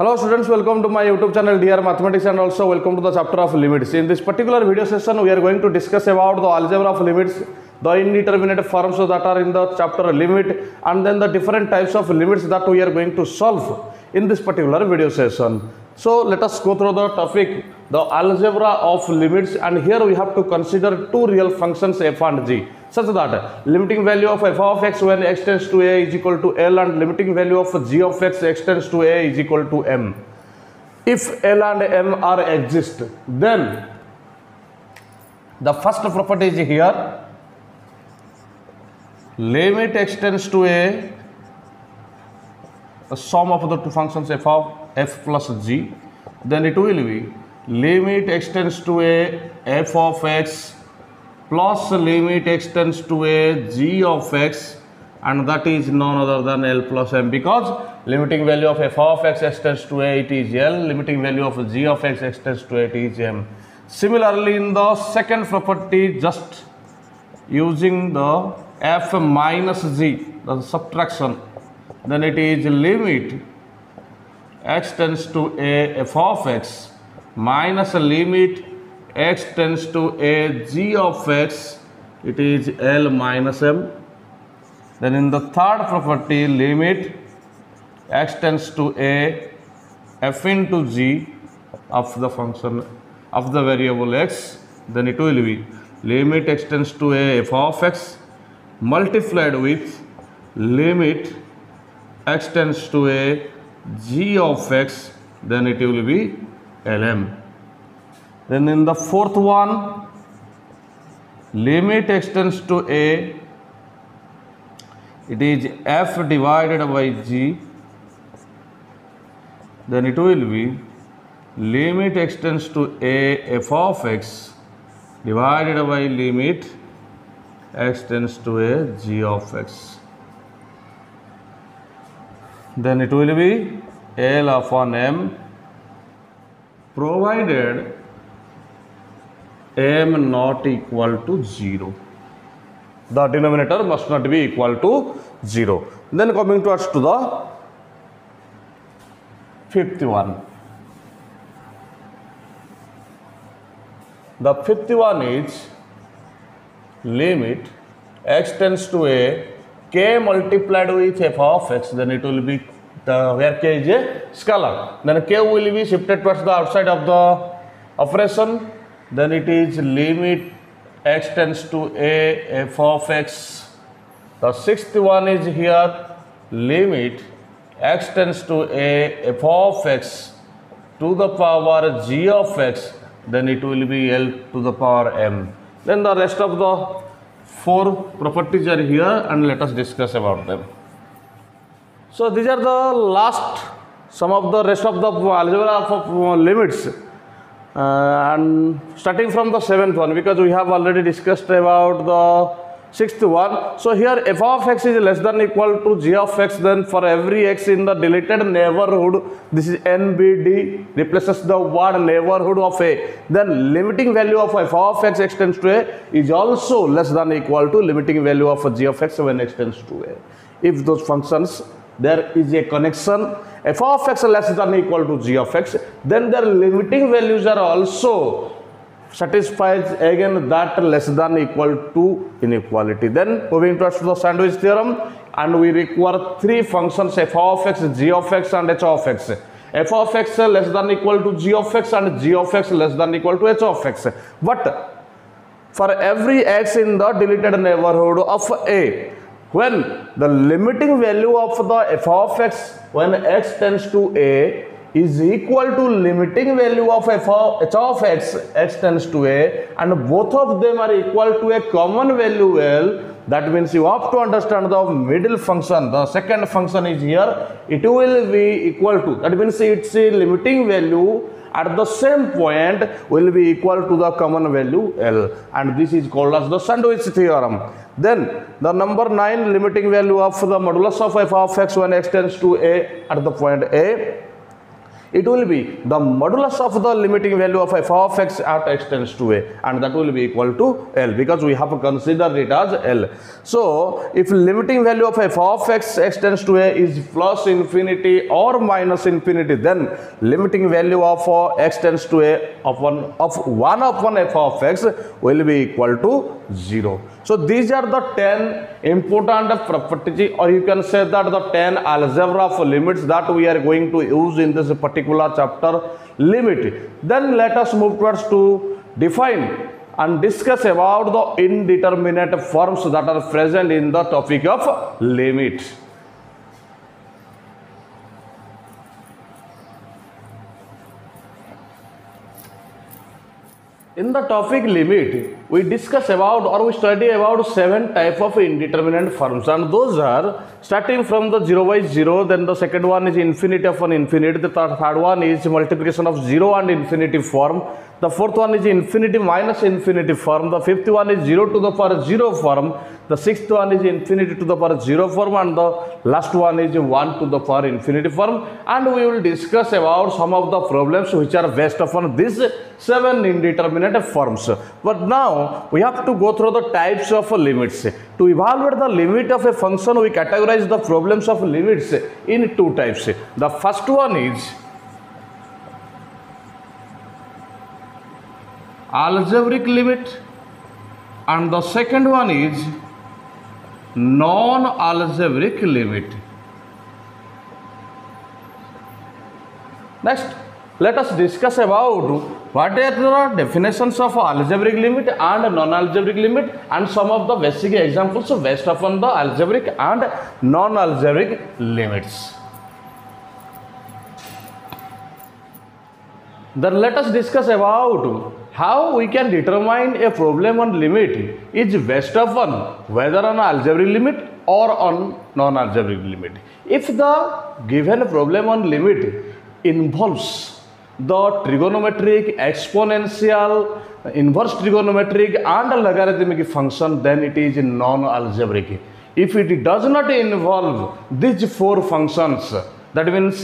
Hello students, welcome to my YouTube channel DR Mathematics and also welcome to the chapter of limits. In this particular video session, we are going to discuss about the algebra of limits, the indeterminate forms that are in the chapter limit, and then the different types of limits that we are going to solve in this particular video session. So let us go through the topic, the algebra of limits, and here we have to consider two real functions f and g, such that limiting value of f of x when x tends to a is equal to L and limiting value of g of x tends to a is equal to m. If L and m are exist, then the first property is here, limit x tends to a sum of the two functions f of f plus g, then it will be limit x tends to a f of x plus limit x tends to a g of x, and that is none other than L plus m, because limiting value of f of x tends to a it is L, limiting value of g of x tends to a it is m. Similarly, in the second property, just using the f minus g, the subtraction, then it is limit x tends to a f of x minus limit x tends to a g of x, it is L minus m. Then in the third property, limit x tends to a f into g of the function of the variable x, then it will be limit x tends to a f of x multiplied with limit x tends to a g of x, then it will be Lm. Then in the fourth one, limit x tends to a, it is f divided by g, then it will be limit x tends to a f of x divided by limit x tends to a g of x. Then it will be L upon m, provided m not equal to 0. The denominator must not be equal to 0. Then coming to us to the fifth one. The fifth one is limit x tends to a k multiplied with f of x, then it will be where k is a scalar, then k will be shifted towards the outside of the operation, then it is limit x tends to a f of x. The sixth one is here, limit x tends to a f of x to the power g of x, then it will be L to the power m. Then the rest of the four properties are here, and let us discuss about them. So these are the last, some of the rest of the algebra of limits, and starting from the seventh one, because we have already discussed about the sixth one. So here f of x is less than equal to g of x, then for every x in the deleted neighborhood, this is NBD, replaces the word neighborhood of a, then limiting value of f of x tends to a is also less than equal to limiting value of g of x when x tends to a. If those functions, there is a connection f of x less than equal to g of x, then their limiting values are also satisfies again that less than equal to inequality. Then moving towards the sandwich theorem, and we require three functions f of x, g of x and h of x. F of x less than equal to g of x and g of x less than equal to h of x. But for every x in the deleted neighborhood of a, when the limiting value of the f of x when x tends to a is equal to limiting value of f of h of x, x tends to a, and both of them are equal to a common value L, that means you have to understand the middle function, the second function is here, it will be equal to, that means its limiting value at the same point will be equal to the common value L, and this is called as the sandwich theorem. Then the number 9, limiting value of the modulus of f of x when x tends to a at the point a It will be the modulus of the limiting value of f of x at x tends to a, and that will be equal to L, because we have considered it as L. So if limiting value of f of x tends to a is plus infinity or minus infinity, then limiting value of x tends to a of 1 upon f of x will be equal to 0. So these are the 10 important properties, or you can say that the 10 algebra of limits that we are going to use in this particular chapter, limit. Then let us move towards to define and discuss about the indeterminate forms that are present in the topic of limit. In the topic limit, we discuss about, or we study about 7 type of indeterminate forms, and those are starting from the 0 by 0, then the second one is infinity upon infinity, the third one is multiplication of 0 and infinity form, the fourth one is infinity minus infinity form, the fifth one is 0 to the power 0 form, the sixth one is infinity to the power 0 form, and the last one is 1 to the power infinity form. And we will discuss about some of the problems which are based upon these 7 indeterminate forms. But now we have to go through the types of limits. To evaluate the limit of a function, we categorize the problems of limits in 2 types. The first one is algebraic limit, and the second one is non-algebraic limit. Next, let us discuss about what are the definitions of algebraic limit and non-algebraic limit, and some of the basic examples based upon the algebraic and non-algebraic limits. Then let us discuss about how we can determine a problem on limit is based upon whether on algebraic limit or on non-algebraic limit. If the given problem on limit involves the trigonometric, exponential, inverse trigonometric and logarithmic function, then it is non-algebraic. If it does not involve these 4 functions, that means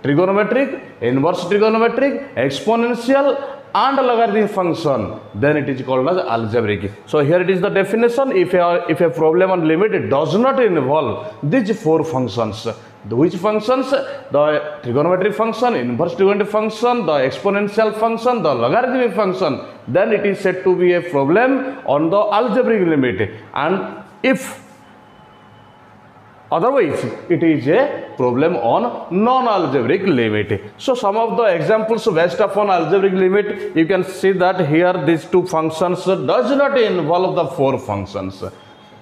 trigonometric, inverse trigonometric, exponential and logarithmic function, then it is called as algebraic. So here it is the definition. If a problem on limit does not involve these 4 functions, which functions? The trigonometric function, inverse trigonometric function, the exponential function, the logarithmic function, then it is said to be a problem on the algebraic limit. And if otherwise, it is a problem on non-algebraic limit. So some of the examples based upon algebraic limit, you can see that here these 2 functions does not involve the 4 functions: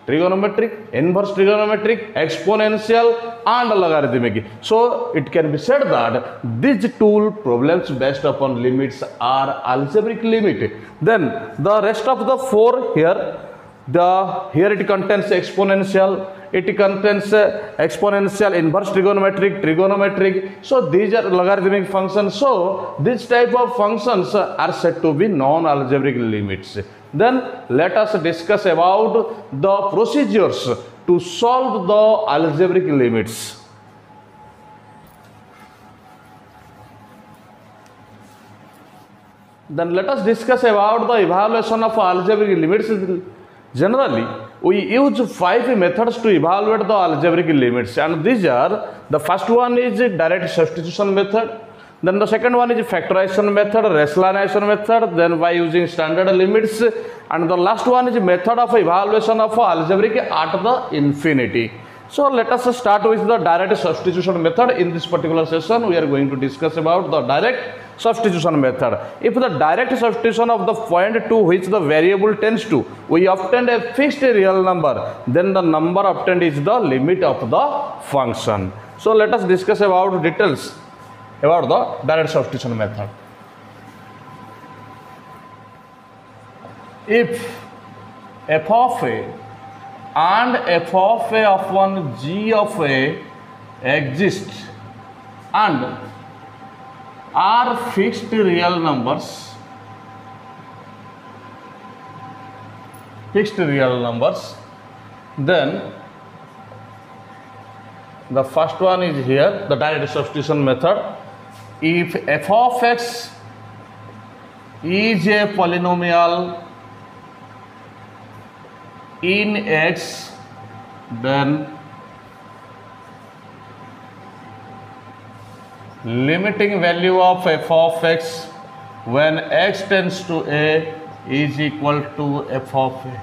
trigonometric, inverse trigonometric, exponential and logarithmic. So it can be said that these 2 problems based upon limits are algebraic limit. Then the rest of the 4 here it contains exponential, it contains exponential, inverse trigonometric. So these are logarithmic functions. So this type of functions are said to be non-algebraic limits. Then let us discuss about the procedures to solve the algebraic limits. Then let us discuss about the evaluation of algebraic limits. Generally, we use 5 methods to evaluate the algebraic limits, and these are: the first one is direct substitution method, then the second one is factorization method, rationalization method, then by using standard limits, and the last one is method of evaluation of algebraic at the infinity. So let us start with the direct substitution method. In this particular session, we are going to discuss about the direct substitution method. If the direct substitution of the point to which the variable tends to, we obtain a fixed real number, then the number obtained is the limit of the function. So let us discuss about details about the direct substitution method. If f of a and f of a upon g of a exist and are fixed real numbers, then the first one is here the direct substitution method. if f of x is a polynomial in x, then limiting value of f of x when x tends to a is equal to f of a.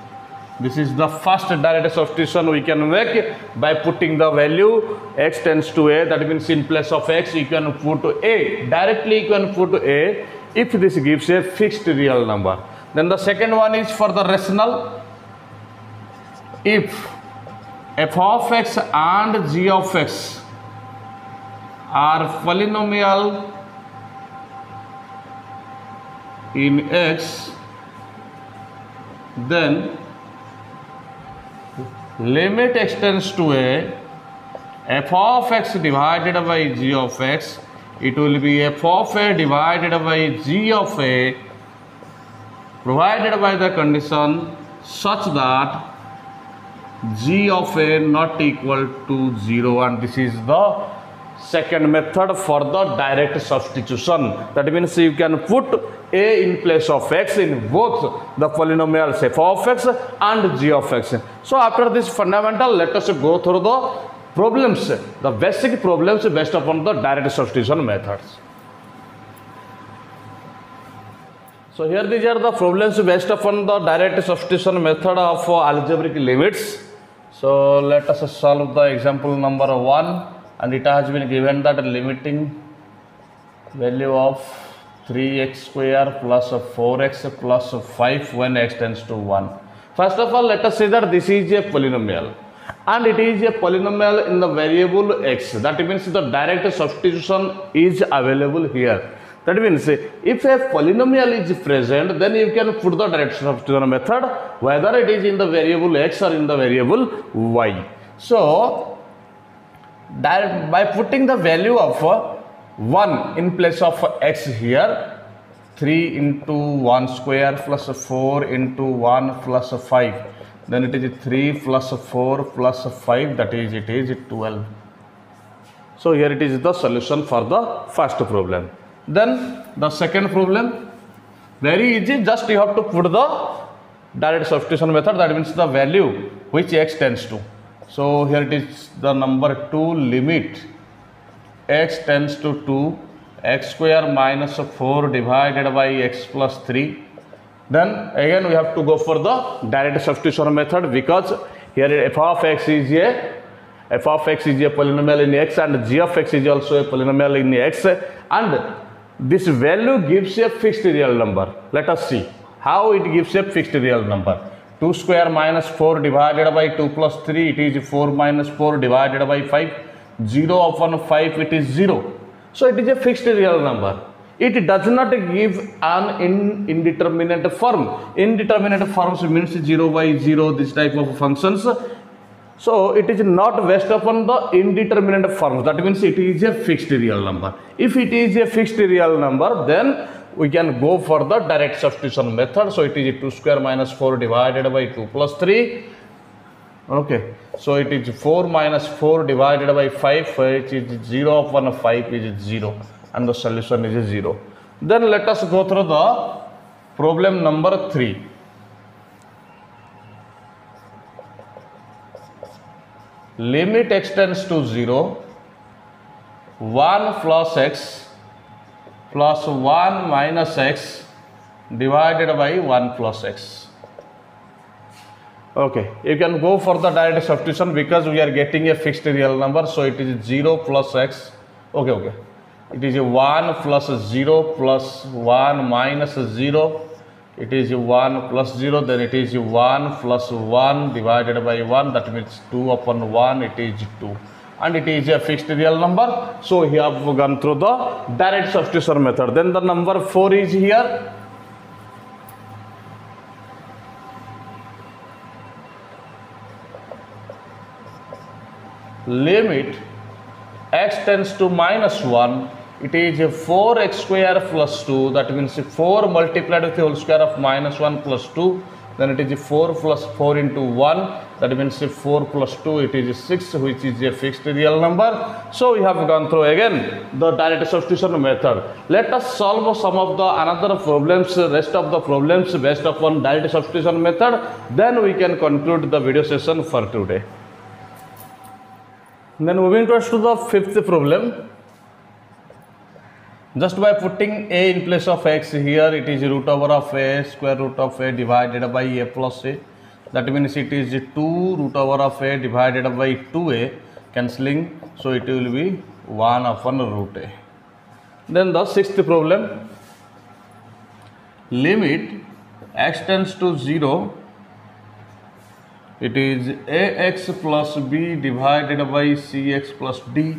This is the first direct substitution we can make by putting the value x tends to a, that means in place of x you can put a, directly you can put a if this gives a fixed real number. Then the second one is for the rational. If f of x and g of x are polynomial in x, then limit x tends to a, f of x divided by g of x, it will be f of a divided by g of a, provided by the condition such that g of a not equal to 0, and this is the second method for the direct substitution. That means you can put a in place of x in both the polynomials f of x and g of x. So after this fundamental, let us go through the problems, the basic problems based upon the direct substitution methods. So here these are the problems based upon the direct substitution method of algebraic limits. So let us solve the example number 1, and it has been given that limiting value of 3x square plus 4x plus 5 when x tends to 1. First of all, let us say that this is a polynomial, and it is a polynomial in the variable x. That means the direct substitution is available here. That means if a polynomial is present, then you can put the direct substitution method, whether it is in the variable x or in the variable y. So by putting the value of 1 in place of x here, 3 into 1 square plus 4 into 1 plus 5, then it is 3 plus 4 plus 5, that is it is 12. So here it is the solution for the first problem. Then the second problem, very easy, just you have to put the direct substitution method, that means the value which x tends to. So here it is the number 2, limit x tends to 2, x square minus 4 divided by x plus 3. Then again we have to go for the direct substitution method, because here f of x is a polynomial in x, and g of x is also a polynomial in x, and this value gives a fixed real number. Let us see how it gives a fixed real number. 2 square minus 4 divided by 2 plus 3, it is 4 minus 4 divided by 5. 0 upon 5, it is 0. So it is a fixed real number. It does not give an indeterminate form. Indeterminate forms means 0 by 0, this type of functions. So it is not based upon the indeterminate forms. That means it is a fixed real number. If it is a fixed real number, then we can go for the direct substitution method. So it is 2 square minus 4 divided by 2 plus 3. Okay. So it is 4 minus 4 divided by 5, which is 0 upon 5 is 0. And the solution is 0. Then let us go through the problem number 3. Limit x tends to 0, 1 plus x plus 1 minus x divided by 1 plus x. Okay, you can go for the direct substitution because we are getting a fixed real number. So it is 0 plus x. Okay. It is 1 plus 0 plus 1 minus 0. It is 1 plus 0, then it is 1 plus 1 divided by 1, that means 2 upon 1, it is 2. And it is a fixed real number. So we have gone through the direct substitution method. Then the number 4 is here. Limit x tends to minus 1. It is 4x square plus 2, that means 4 multiplied with the whole square of minus 1 plus 2 then it is 4 plus 4 into 1, that means 4 plus 2, it is 6, which is a fixed real number. So we have gone through again the direct substitution method. Let us solve some of the another problems, rest of the problems based upon direct substitution method, then we can conclude the video session for today. Then moving to the fifth problem. Just by putting a in place of x here, it is root over of a, square root of a divided by a plus a. That means it is 2 root over of a divided by 2a, cancelling. So it will be 1 upon root a. Then the sixth problem. Limit x tends to 0. It is ax plus b divided by cx plus d.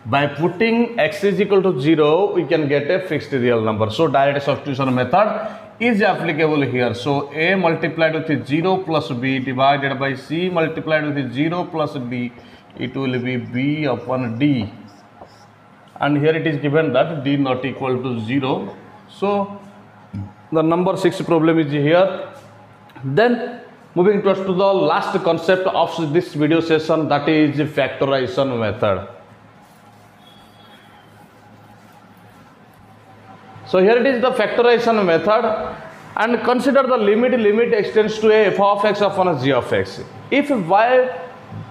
By putting x is equal to 0, we can get a fixed real number. So direct substitution method is applicable here. So a multiplied with 0 plus b divided by c multiplied with 0 plus d, it will be b upon d. And here it is given that d not equal to 0. So the number 6 problem is here. Then moving to the last concept of this video session, that is factorization method. So here it is the factorization method, and consider the limit extends to a f of x upon a g of x. If by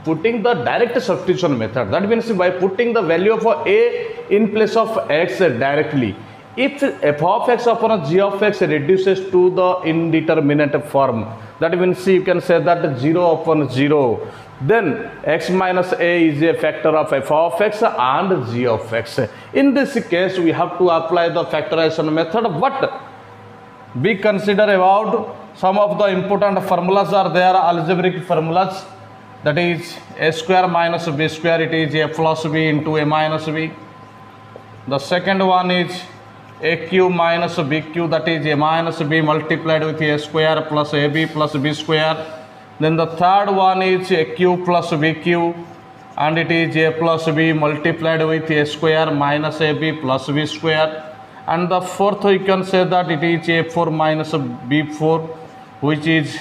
putting the direct substitution method, that means by putting the value of a in place of x directly, if f of x upon a g of x reduces to the indeterminate form, that means you can say that 0 upon 0, then x minus a is a factor of f of x and g of x. In this case, we have to apply the factorization method, but we consider about some of the important formulas are there, algebraic formulas, that is a square minus b square, it is a plus b into a minus b. The second one is a cube minus b cube, that is a minus b multiplied with a square plus ab plus b square. Then the third one is a cube plus b cube, and it is a plus b multiplied with a square minus ab plus b square. And the fourth, you can say that it is a4 minus b4, which is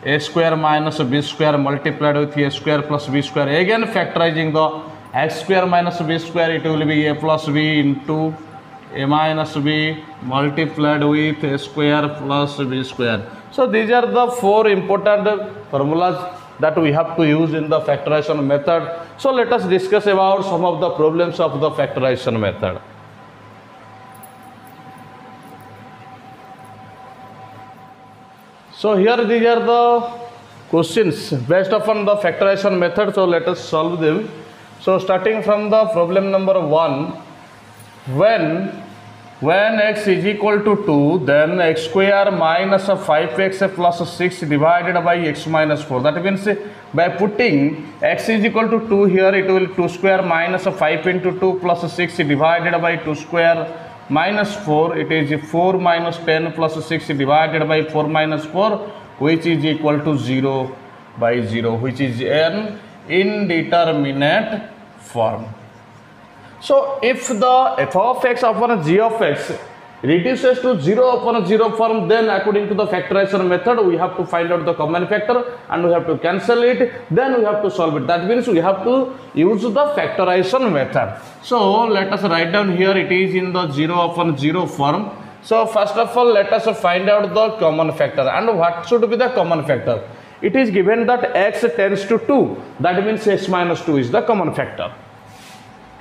a square minus b square multiplied with a square plus b square. Again factorizing the x square minus b square, it will be a plus b into a minus b multiplied with a square plus b square. So these are the 4 important formulas that we have to use in the factorization method. So let us discuss about some of the problems of the factorization method. So here these are the questions based upon the factorization method. So let us solve them. So starting from the problem number 1, when x is equal to 2, then x square minus 5x plus 6 divided by x minus 4. That means by putting x is equal to 2 here, it will 2 square minus 5 into 2 plus 6 divided by 2 square minus 4. It is 4 minus 10 plus 6 divided by 4 minus 4, which is equal to 0 by 0, which is an indeterminate form. So if the f of x upon g of x reduces to 0 upon 0 form, then according to the factorization method, we have to find out the common factor and we have to cancel it, then we have to solve it. That means we have to use the factorization method. So let us write down here, it is in the 0 upon 0 form. So first of all, let us find out the common factor. And what should be the common factor? It is given that x tends to 2, that means x minus 2 is the common factor.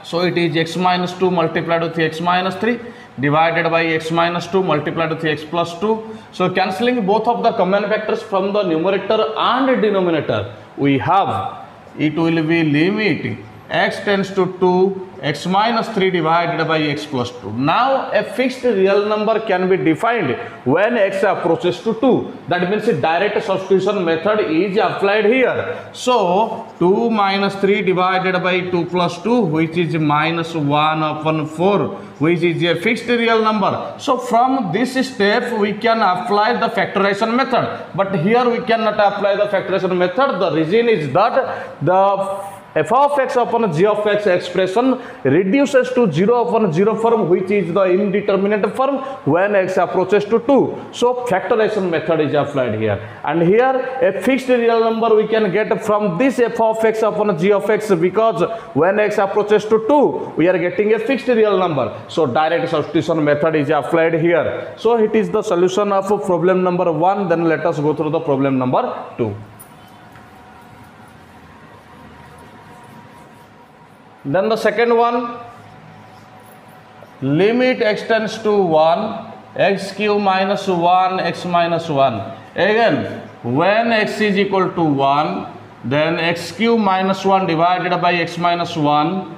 So it is x minus 2 multiplied with x minus 3 divided by x minus 2 multiplied with x plus 2. So cancelling both of the common factors from the numerator and denominator, we have, it will be limit x tends to 2, x minus 3 divided by x plus 2. Now a fixed real number can be defined when x approaches to 2. That means the direct substitution method is applied here. So 2 minus 3 divided by 2 plus 2, which is minus 1 upon 4, which is a fixed real number. So from this step we can apply the factorization method. But here we cannot apply the factorization method. The reason is that the f of x upon g of x expression reduces to 0 upon 0 form, which is the indeterminate form when x approaches to 2. So factorization method is applied here, and here a fixed real number we can get from this f of x upon g of x, because when x approaches to 2 we are getting a fixed real number. So direct substitution method is applied here. So it is the solution of problem number 1. Then let us go through the problem number 2. Then the second one, limit x tends to 1, x cube minus 1, x minus 1. Again, when x is equal to 1, then x cube minus 1 divided by x minus 1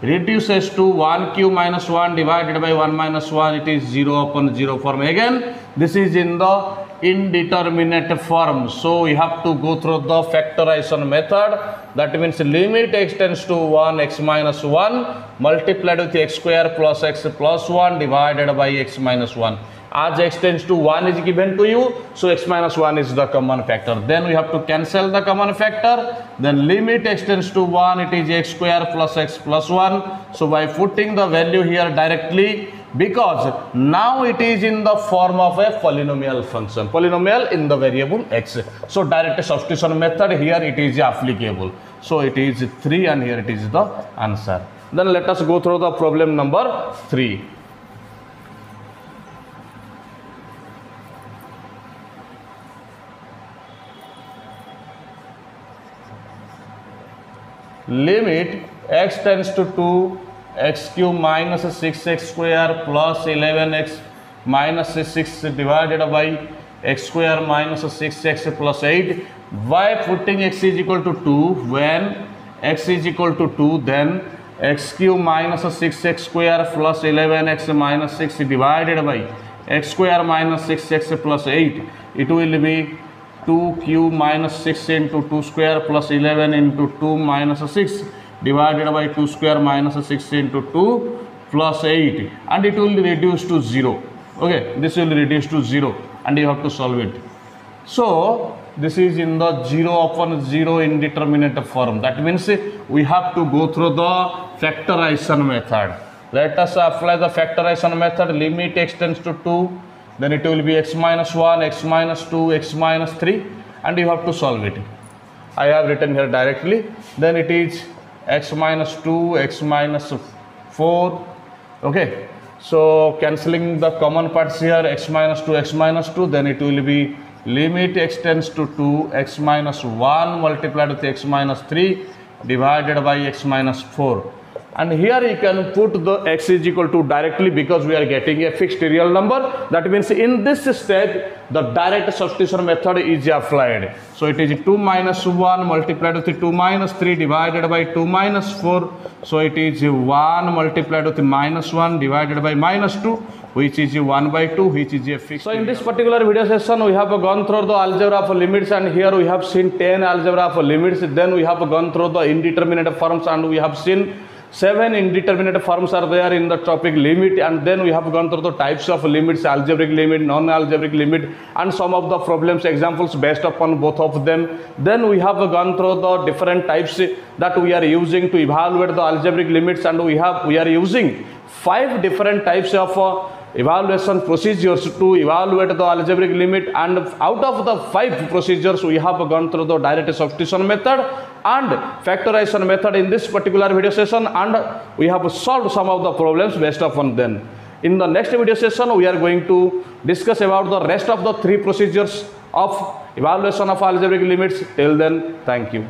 reduces to 1 cube minus 1 divided by 1 minus 1. It is 0 upon 0 form. Again, this is in the indeterminate form. So we have to go through the factorization method. That means limit x tends to 1, x minus 1 multiplied with x square plus x plus 1 divided by x minus 1. As x tends to 1 is given to you, so x minus 1 is the common factor. Then we have to cancel the common factor. Then limit x tends to 1, it is x square plus x plus 1. So by putting the value here directly, because now it is in the form of a polynomial function, polynomial in the variable x. So direct substitution method here it is applicable. So it is 3, and here it is the answer. Then let us go through the problem number 3. Limit x tends to 2, x cube minus 6x square plus 11x minus 6 divided by x square minus 6x plus 8. By putting x is equal to 2, when x is equal to 2, then x cube minus 6x square plus 11x minus 6 divided by x square minus 6x plus 8. It will be 2 cube minus 6 into 2 square plus 11 into 2 minus 6 divided by 2 square minus 6 into 2 plus 8, and it will reduce to 0. Okay, this will reduce to 0, and you have to solve it. So this is in the 0 upon 0 indeterminate form. That means we have to go through the factorization method. Let us apply the factorization method. Limit x tends to 2, then it will be x minus 1, x minus 2, x minus 3, and you have to solve it. I have written here directly. Then it is x minus 2, x minus 4. Okay, so cancelling the common parts here, x minus 2, x minus 2, then it will be limit x tends to 2, x minus 1 multiplied with x minus 3 divided by x minus 4. And here you can put the x is equal to directly, because we are getting a fixed real number. That means in this step the direct substitution method is applied. So it is 2 minus 1 multiplied with 2 minus 3 divided by 2 minus 4. So it is 1 multiplied with minus 1 divided by minus 2, which is 1 by 2, which is a fixed. So in this particular video session we have gone through the algebra of limits, and here we have seen 10 algebra of limits. Then we have gone through the indeterminate forms, and we have seen 7 indeterminate forms are there in the topic limit, and then we have gone through the types of limits, algebraic limit, non-algebraic limit, and some of the problems examples based upon both of them. Then we have gone through the different types that we are using to evaluate the algebraic limits, and we are using 5 different types of evaluation procedures to evaluate the algebraic limit, and out of the 5 procedures we have gone through the direct substitution method and factorization method in this particular video session, and we have solved some of the problems based upon them. In the next video session we are going to discuss about the rest of the 3 procedures of evaluation of algebraic limits. Till then, thank you.